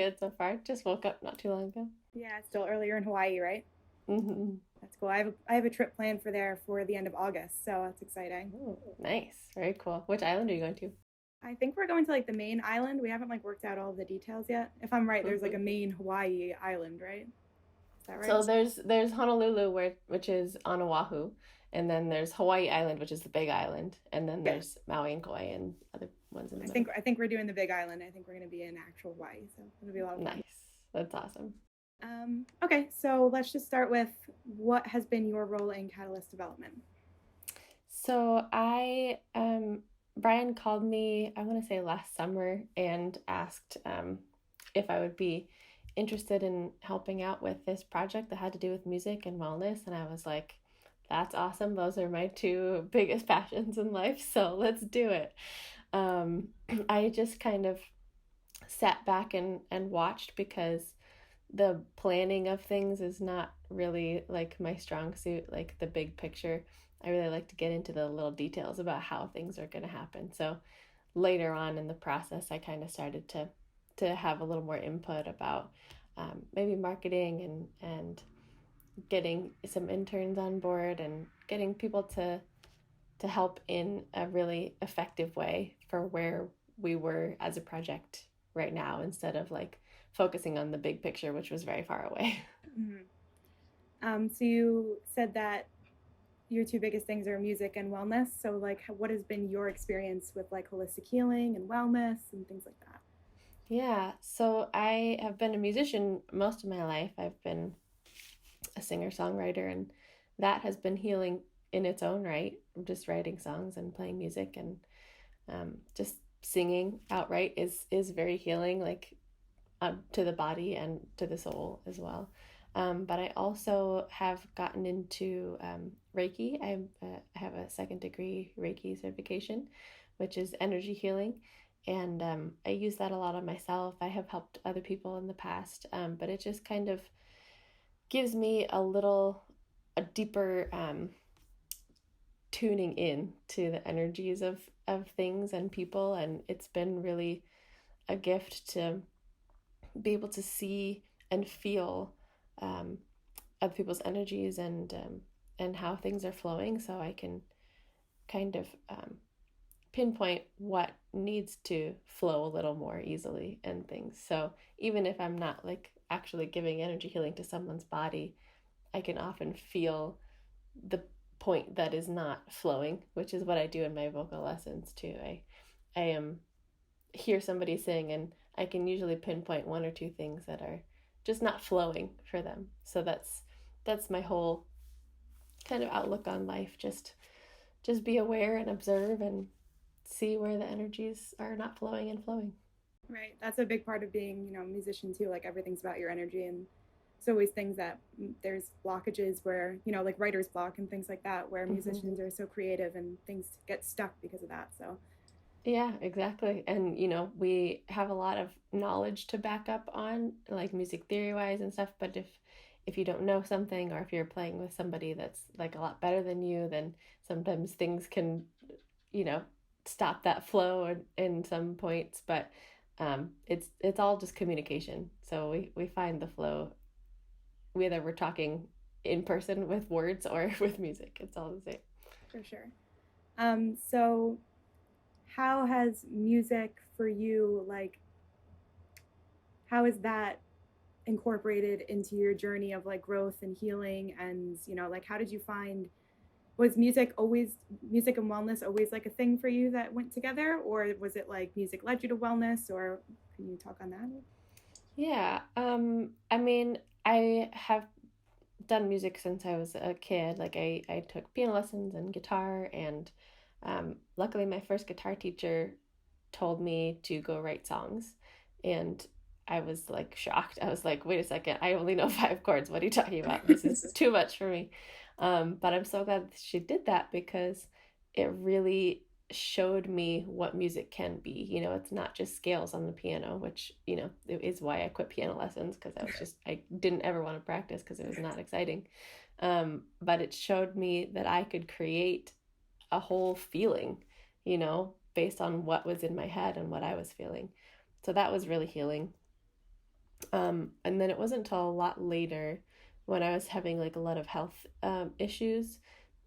good so far. Just woke up not too long ago. Yeah, it's still earlier in Hawaii, right? Hmm. That's cool. I have a trip planned for there for the end of August, so that's exciting. Ooh, nice. Very cool. Which island are you going to? I think we're going to like the main island. We haven't like worked out all of the details yet. If I'm right, there's like Hmm. a main Hawaii island, right? Is that right? So there's Honolulu, which is on Oahu, and then there's Hawaii Island, which is the big island, and then Yeah. there's Maui and Kauai and other ones in the I middle. think I think we're doing the Big Island. I think we're going to be in actual Hawaii, so it'll be a lot of fun. Nice. That's awesome. Okay, so let's just start with what has been your role in Catalyst development. So Brian called me, I want to say last summer, and asked if I would be interested in helping out with this project that had to do with music and wellness. And I was like, that's awesome. Those are my two biggest passions in life. So let's do it. Um, I just kind of sat back and watched because the planning of things is not really like my strong suit, like the big picture. I really like to get into the little details about how things are going to happen. So later on in the process, I kind of started to have a little more input about maybe marketing and getting some interns on board and getting people to help in a really effective way for where we were as a project right now instead of like focusing on the big picture, which was very far away. Mm-hmm. So you said that your two biggest things are music and wellness. So like, what has been your experience with like holistic healing and wellness and things like that? Yeah, so I have been a musician most of my life. I've been a singer songwriter, and that has been healing in its own right. Just writing songs and playing music and just singing outright is very healing, like to the body and to the soul as well. But I also have gotten into Reiki. I have a second degree Reiki certification, which is energy healing. And I use that a lot on myself. I have helped other people in the past, but it just kind of gives me a deeper tuning in to the energies of things and people. And it's been really a gift to be able to see and feel um, other people's energies and how things are flowing, so I can kind of pinpoint what needs to flow a little more easily and things. So even if I'm not like actually giving energy healing to someone's body, I can often feel the point that is not flowing, which is what I do in my vocal lessons too. I hear somebody sing and I can usually pinpoint one or two things that are just not flowing for them. So that's my whole kind of outlook on life. Just be aware and observe and see where the energies are not flowing and flowing. Right. That's a big part of being, a musician too. Like everything's about your energy, and it's always things that there's blockages where, like writer's block and things like that, where Mm-hmm. musicians are so creative and things get stuck because of that. So, Yeah, exactly. And we have a lot of knowledge to back up on, like music theory wise and stuff, but if you don't know something or if you're playing with somebody that's like a lot better than you, then sometimes things can, you know, stop that flow in some points, but it's all just communication. So we find the flow whether we're talking in person with words or with music. It's all the same. for sure. So how has music for you, like, how is that incorporated into your journey of like growth and healing? And, like, how did you find, was music and wellness always like a thing for you that went together? Or was it like music led you to wellness? Or can you talk on that? Yeah. I mean, I have done music since I was a kid. Like I took piano lessons and guitar, and luckily my first guitar teacher told me to go write songs, and I was like shocked. I was like, wait a second, I only know five chords. What are you talking about? This is too much for me. But I'm so glad that she did that because it really showed me what music can be. It's not just scales on the piano, which, is why I quit piano lessons because I didn't ever want to practice because it was not exciting. But it showed me that I could create a whole feeling, based on what was in my head and what I was feeling. So that was really healing. And then it wasn't until a lot later when I was having like a lot of health issues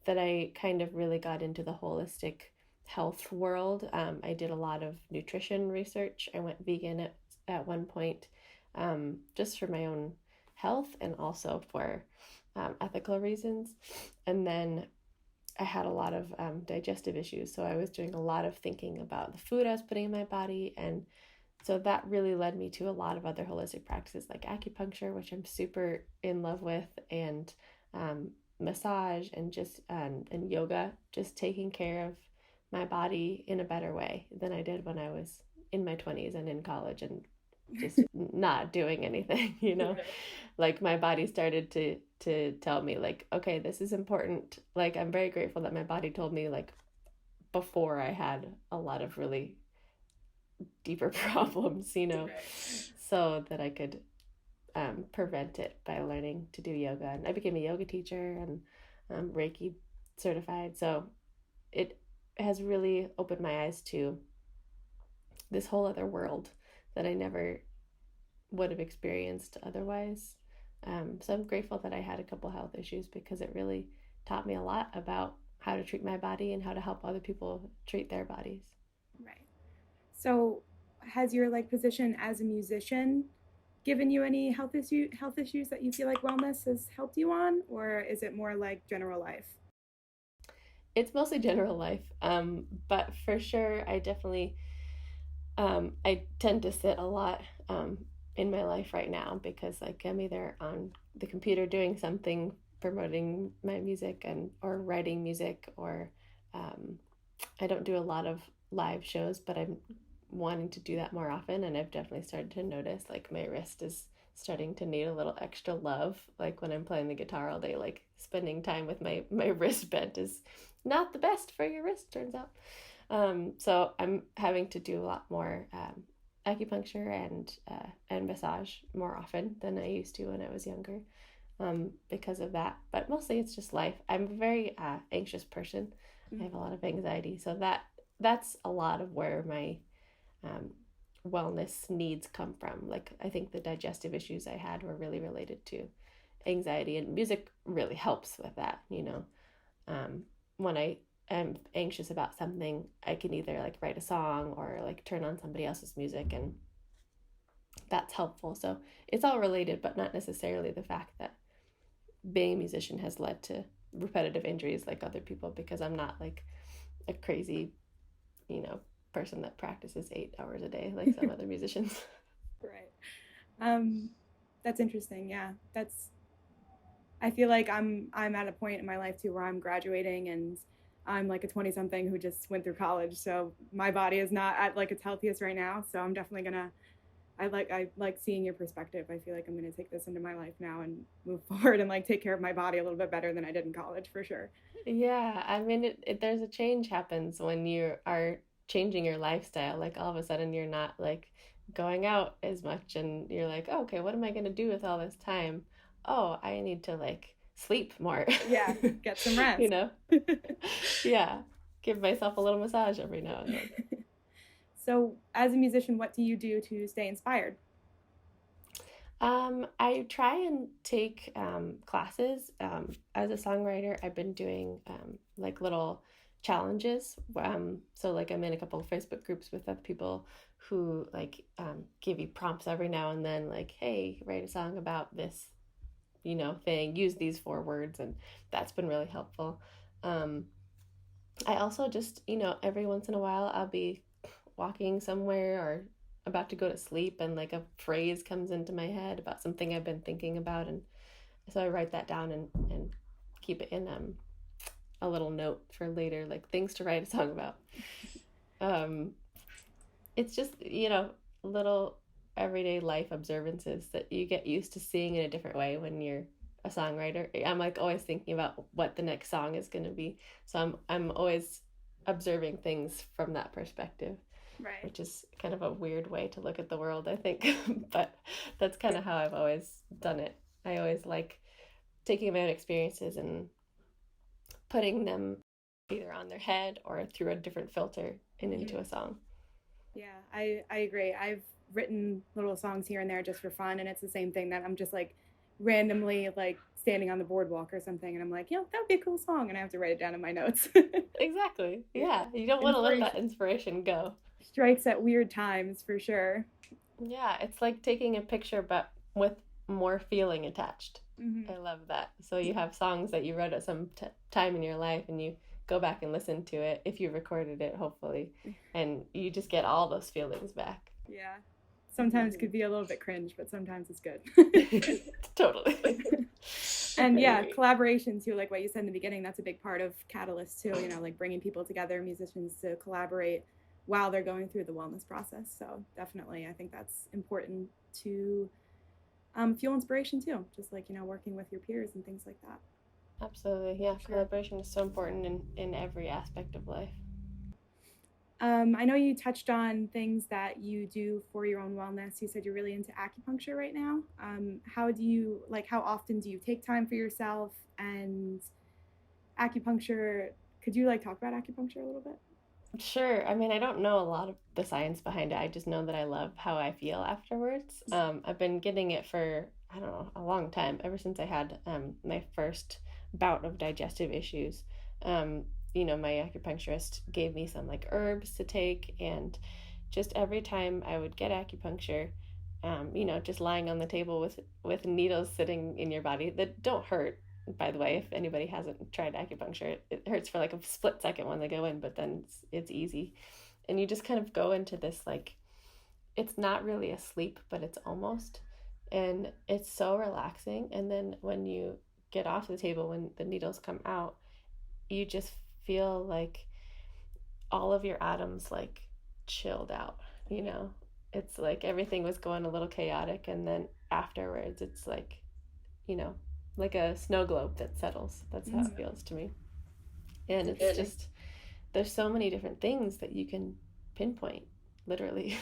that I kind of really got into the holistic health world. I did a lot of nutrition research. I went vegan at one point, just for my own health and also for ethical reasons. And then I had a lot of digestive issues. So I was doing a lot of thinking about the food I was putting in my body. And so that really led me to a lot of other holistic practices like acupuncture, which I'm super in love with, and massage and just and yoga, just taking care of my body in a better way than I did when I was in my 20s and in college and just not doing anything, you know. Right. Like my body started to tell me like, okay, this is important. Like I'm very grateful that my body told me like before I had a lot of really deeper problems, you know, Right. so that I could prevent it by learning to do yoga. And I became a yoga teacher and Reiki certified. So it has really opened my eyes to this whole other world that I never would have experienced otherwise. So I'm grateful that I had a couple health issues because it really taught me a lot about how to treat my body and how to help other people treat their bodies. Right. So, has your like position as a musician given you any health issues that you feel like wellness has helped you on, or is it more like general life? It's mostly general life, but for sure, I tend to sit a lot in my life right now because like I'm either on the computer doing something, promoting my music and or writing music, or um, I don't do a lot of live shows, but I'm wanting to do that more often. And I've definitely started to notice like my wrist is starting to need a little extra love. Like when I'm playing the guitar all day, like spending time with my wrist bent is not the best for your wrist, turns out. So I'm having to do a lot more acupuncture and massage more often than I used to when I was younger, because of that. But mostly it's just life. I'm a very anxious person. I have a lot of anxiety, so that's a lot of where my um, wellness needs come from. Like I think the digestive issues I had were really related to anxiety, and music really helps with that. You know, when I am anxious about something, I can either like write a song or like turn on somebody else's music, and that's helpful. So it's all related, but not necessarily the fact that being a musician has led to repetitive injuries like other people because I'm not like a crazy, you know, person that practices 8 hours a day like some other musicians. Right. Um, that's interesting. Yeah, that's. I feel like I'm at a point in my life too where I'm graduating and I'm like a 20 something who just went through college. So my body is not at like its healthiest right now. So I'm definitely gonna. I like seeing your perspective. I feel like I'm gonna take this into my life now and move forward and like take care of my body a little bit better than I did in college for sure. Yeah, I mean, there's a change happens when you are changing your lifestyle. Like all of a sudden, you're not like going out as much, and you're like, oh, okay, what am I going to do with all this time? Oh, I need to like sleep more, Yeah, get some you rest. know? Yeah, give myself a little massage every now and then. So, as a musician, what do you do to stay inspired? I try and take classes. As a songwriter, I've been doing like little challenges. So like I'm in a couple of Facebook groups with other people who like give you prompts every now and then, like, hey, write a song about this, you know, thing. Use these 4 words, and that's been really helpful. Um, I also just, you know, every once in a while I'll be walking somewhere or about to go to sleep and like a phrase comes into my head about something I've been thinking about, and so I write that down and keep it in a little note for later, like things to write a song about. Um it's just, you know, little everyday life observances that you get used to seeing in a different way when you're a songwriter. I'm like always thinking about what the next song is going to be. So I'm always observing things from that perspective, Right. which is kind of a weird way to look at the world, I think. But that's kind of how I've always done it. I always like taking my own experiences and putting them either on their head or through a different filter and Mm-hmm. into a song. Yeah, I agree. written little songs here and there just for fun, and it's the same thing that I'm just like randomly like standing on the boardwalk or something, and I'm like, that would be a cool song, and I have to write it down in my notes. Exactly. Yeah, Yeah. You don't want to let that inspiration inspiration go. strikes at weird times for sure. Yeah. It's like taking a picture, but with more feeling attached. Mm-hmm. I love that. So you have songs that you wrote at some time in your life and you go back and listen to it if you recorded it, hopefully, and you just get all those feelings back. Yeah, sometimes could be a little bit cringe, but sometimes it's good. Totally. And yeah, Agree. collaboration too, like what you said in the beginning, that's a big part of Catalyst too, like bringing people together, musicians to collaborate while they're going through the wellness process. So definitely I think that's important to fuel inspiration too, just like working with your peers and things like that. Absolutely. Yeah. Sure. Collaboration is so important in every aspect of life. I know you touched on things that you do for your own wellness. You said you're really into acupuncture right now. How do you like? How often do you take time for yourself? And acupuncture, could you like talk about acupuncture a little bit? Sure. I mean, I don't know a lot of the science behind it. I just know that I love how I feel afterwards. I've been getting it for, I don't know, a long time, ever since I had my first bout of digestive issues. Um, my acupuncturist gave me some like herbs to take, and just every time I would get acupuncture, just lying on the table with needles sitting in your body that don't hurt. By the way, if anybody hasn't tried acupuncture, it hurts for like a split second when they go in, but then it's easy. And you just kind of go into this like, it's not really a sleep, but it's almost. And it's so relaxing. And then when you get off the table, when the needles come out, you just feel like all of your atoms like chilled out, you know? It's like everything was going a little chaotic. And then afterwards, it's like, you know, like a snow globe that settles. That's how it Mm-hmm. feels to me. And it's just, there's so many different things that you can pinpoint, literally,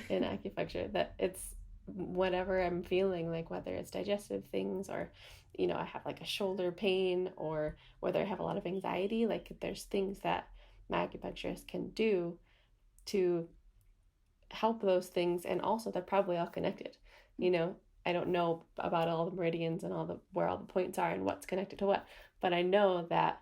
in acupuncture that it's whatever I'm feeling, like whether it's digestive things or, I have like a shoulder pain or whether I have a lot of anxiety, like there's things that my acupuncturist can do to help those things, and also they're probably all connected. you know I don't know about all the meridians and all the where all the points are and what's connected to what, but I know that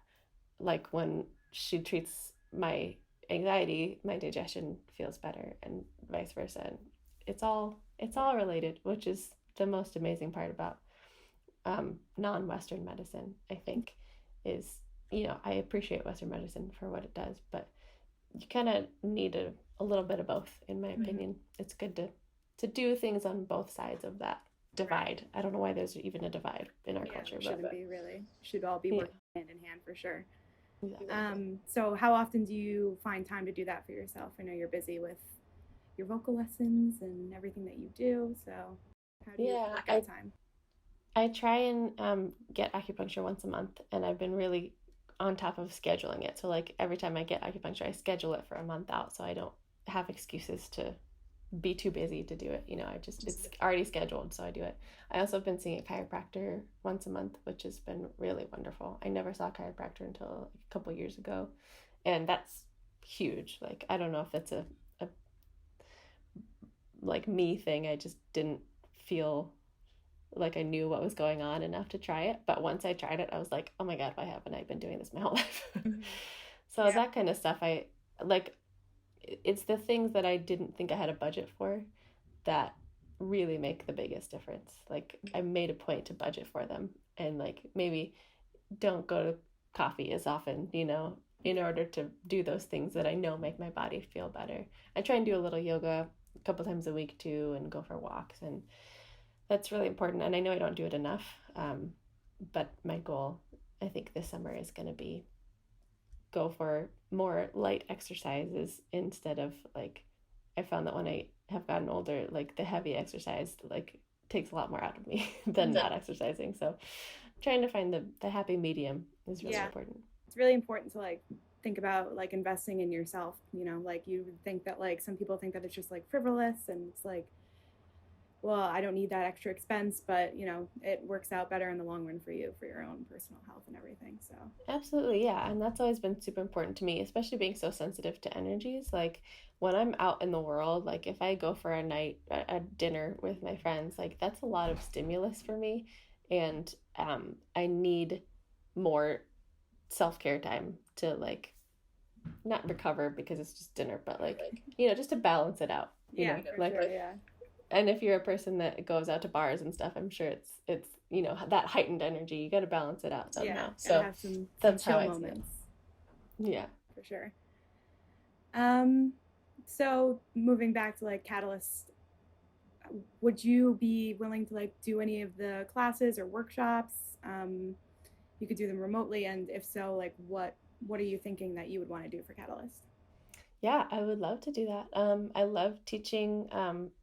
like when she treats my anxiety, my digestion feels better and vice versa, and it's all related, which is the most amazing part about non-Western medicine, I think, is I appreciate Western medicine for what it does, but you kind of need a little bit of both, in my Mm-hmm. opinion. It's good to do things on both sides of that Right. divide. I don't know why there's even a divide in our Yeah, culture, there but shouldn't be really. Should all be yeah, working hand in hand for sure. exactly. So how often do you find time to do that for yourself? I know you're busy with your vocal lessons and everything that you do. So how do you Yeah, work I out time? I try and get acupuncture once a month, and I've been really on top of scheduling it. So like every time I get acupuncture, I schedule it for a month out, so I don't have excuses to be too busy to do it. It's already scheduled, so I do it. I also have been seeing a chiropractor once a month, which has been really wonderful. I never saw a chiropractor until a couple years ago, and that's huge. Like I don't know if it's a like me thing. I just didn't feel like I knew what was going on enough to try it. But once I tried it, I was like, oh my God, why haven't I been doing this my whole life? Mm-hmm. So Yeah. that kind of stuff, I like, it's the things that I didn't think I had a budget for that really make the biggest difference. Like, I made a point to budget for them, and like maybe don't go to coffee as often, in Yeah. order to do those things that I know make my body feel better. I try and do a little yoga a couple times a week too, and go for walks, and that's really important. And I know I don't do it enough, but my goal, I think, this summer is going to be go for more light exercises instead of like, I found that when I have gotten older, like the heavy exercise like takes a lot more out of me than Mm-hmm. not exercising. So trying to find the happy medium is really Yeah. important. It's really important to like think about like investing in yourself. Like you would think that like some people think that it's just like frivolous and it's like well, I don't need that extra expense, but it works out better in the long run for you, for your own personal health and everything. So, Absolutely, yeah. And that's always been super important to me, especially being so sensitive to energies. Like when I'm out in the world, like if I go for a night, a dinner with my friends, like that's a lot of stimulus for me. And I need more self-care time to like not recover because it's just dinner, but like, just to balance it out, yeah, for like, sure. Yeah. and if you're a person that goes out to bars and stuff, I'm sure it's that heightened energy. You got to balance it out Yeah. somehow. Gotta So have some that's how chill I see it. moments. Yeah. For sure. Um, so moving back to like Catalyst, would you be willing to like do any of the classes or workshops? You could do them remotely, and if so, like what are you thinking that you would want to do for Catalyst? Yeah, I would love to do that. I love teaching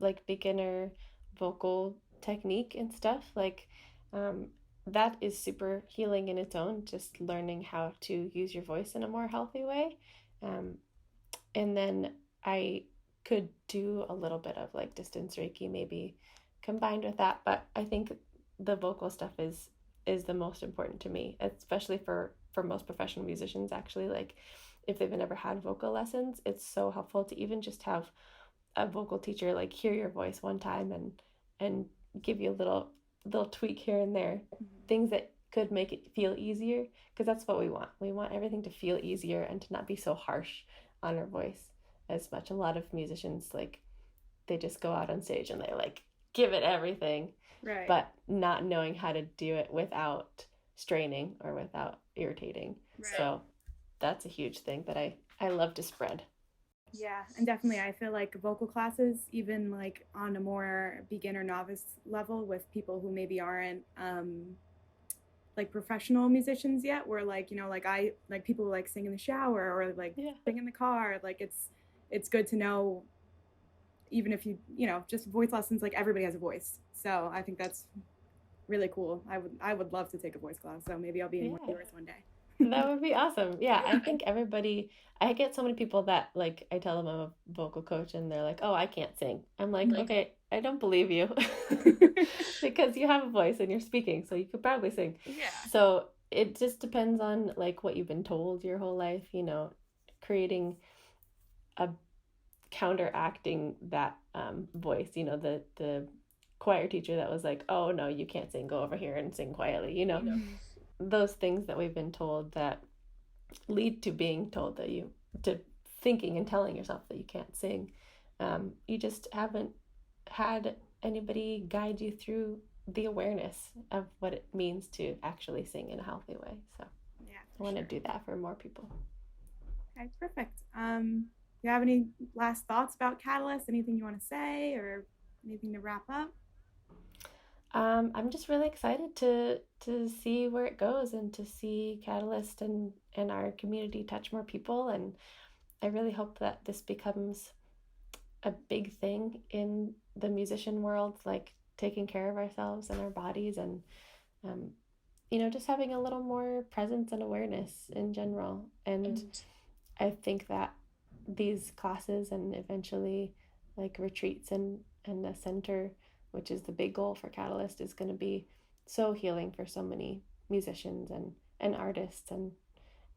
like beginner vocal technique and stuff. Like um, that is super healing in its own, just learning how to use your voice in a more healthy way. Um, and then I could do a little bit of like distance Reiki maybe combined with that, but I think the vocal stuff is the most important to me, especially for most professional musicians actually. Like if they've never had vocal lessons, it's so helpful to even just have a vocal teacher like hear your voice one time and give you a little tweak here and there, Mm-hmm. things that could make it feel easier, because that's what we want. We want everything to feel easier and to not be so harsh on our voice as much. A lot of musicians like they just go out on stage and they like give it everything, Right. but not knowing how to do it without straining or without irritating. Right. So that's a huge thing that I love to spread. Yeah, and definitely I feel like vocal classes, even like on a more beginner novice level with people who maybe aren't like professional musicians yet, where like, like I like people who like sing in the shower or like Yeah. sing in the car, like it's good to know, even if just voice lessons, like everybody has a voice. So I think that's really cool. I would love to take a voice class, so maybe I'll be in one of Yeah. yours one day. That would be awesome. Yeah, I think everybody, I get so many people that like I tell them I'm a vocal coach and they're like, "Oh, I can't sing." I'm like, "Okay, I don't believe you." Because you have a voice and you're speaking, so you could probably sing. Yeah. So it just depends on like what you've been told your whole life, creating a counteracting that voice, the choir teacher that was like, "Oh no, you can't sing. Go over here and sing quietly." Mm-hmm. Those things that we've been told that lead to being told that to thinking and telling yourself that you can't sing. You just haven't had anybody guide you through the awareness of what it means to actually sing in a healthy way. So Yeah, I for want to sure. do that for more people. Okay, perfect. Do you have any last thoughts about Catalyst? Anything you want to say or anything to wrap up? I'm just really excited to see where it goes and to see Catalyst and our community touch more people. And I really hope that this becomes a big thing in the musician world, like taking care of ourselves and our bodies, and um, just having a little more presence and awareness in general. And I think that these classes and eventually like retreats and the center, which is the big goal for Catalyst, is going to be so healing for so many musicians and artists,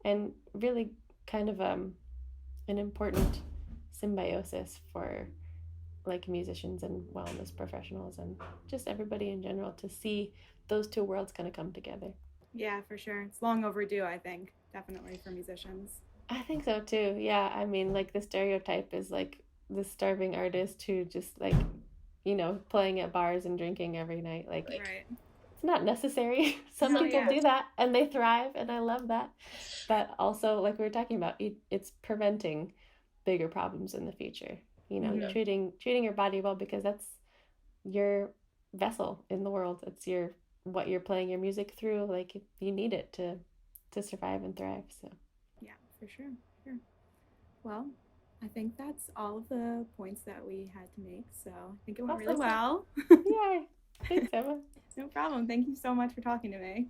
and really kind of an important symbiosis for like musicians and wellness professionals and just everybody in general, to see those two worlds kind of come together. Yeah, for sure. It's long overdue, I think, definitely for musicians. I think so too. Yeah, I mean, like the stereotype is like the starving artist who just like, playing at bars and drinking every night. Like Right. it's not necessary. Some No, people yeah. do that and they thrive, and I love that. But also, like we were talking about, it's preventing bigger problems in the future. Mm-hmm. Treating your body well, because that's your vessel in the world. It's your what you're playing your music through. Like you need it to survive and thrive. So Yeah, for sure. Sure. Well, I think that's all of the points that we had to make. So I think it went really awesome. well. Yay! Thanks, Emma. No problem. Thank you so much for talking to me.